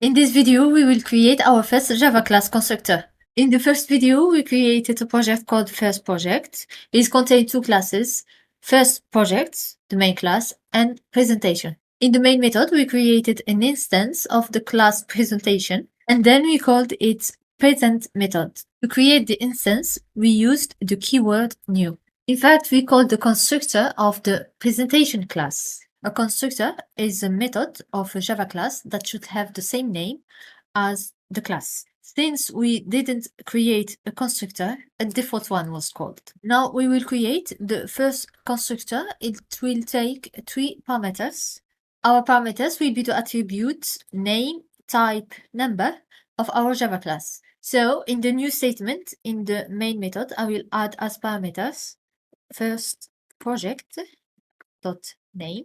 In this video, we will create our first Java class constructor. In the first video, we created a project called First Project. It contains two classes, First Project, the main class, and Presentation. In the main method, we created an instance of the class Presentation, and then we called it Present method. To create the instance, we used the keyword new. In fact, we called the constructor of the Presentation class. A constructor is a method of a Java class that should have the same name as the class. Since we didn't create a constructor, a default one was called. Now we will create the first constructor. It will take 3 parameters. Our parameters will be the attributes name, type, number of our Java class. So in the new statement, in the main method, I will add as parameters first project dot name,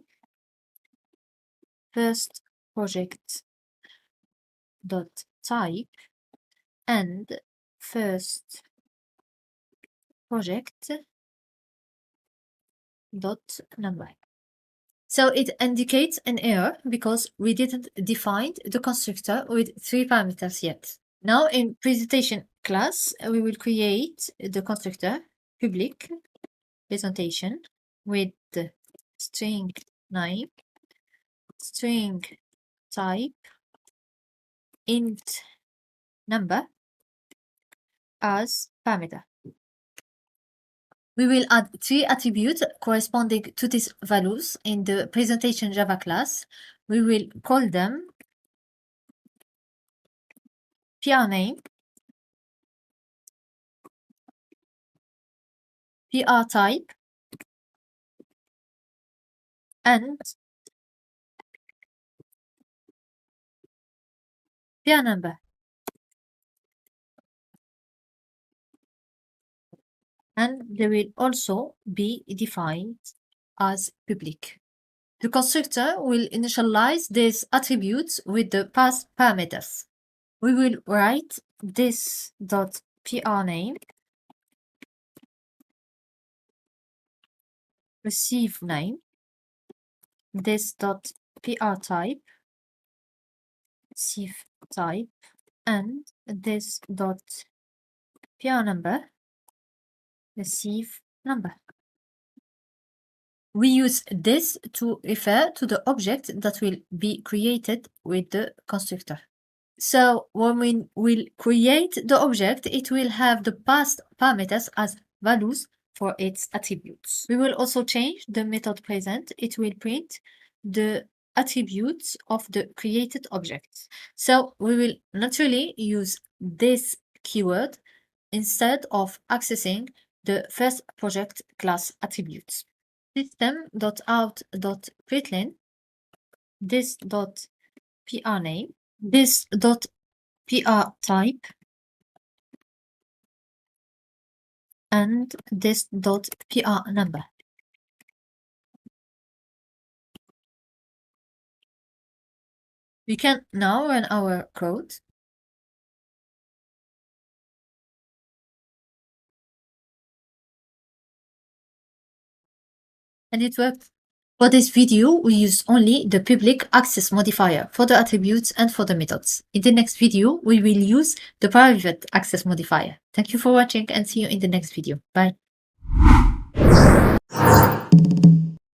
first project dot type, and first project dot number. So it indicates an error because we didn't define the constructor with 3 parameters yet. Now in presentation class, we will create the constructor public presentation with the string name, string type, int number as parameter. We will add 3 attributes corresponding to these values in the presentation Java class. We will call them PR name, PR type, and PR number. And they will also be defined as public. The constructor will initialize these attributes with the past parameters. We will write this.prName, receive name, this.prType, receive type, and this.prNumber, receive number. We use this to refer to the object that will be created with the constructor. So when we will create the object, it will have the past parameters as values for its attributes. We will also change the method present. It will print the attributes of the created object. So we will naturally use this keyword instead of accessing the first project class attributes. System.out.println this.prName, this.prType, and this.prNumber. We can now run our code. And it worked. For this video, we use only the public access modifier for the attributes and for the methods. In the next video, we will use the private access modifier. Thank you for watching and see you in the next video. Bye.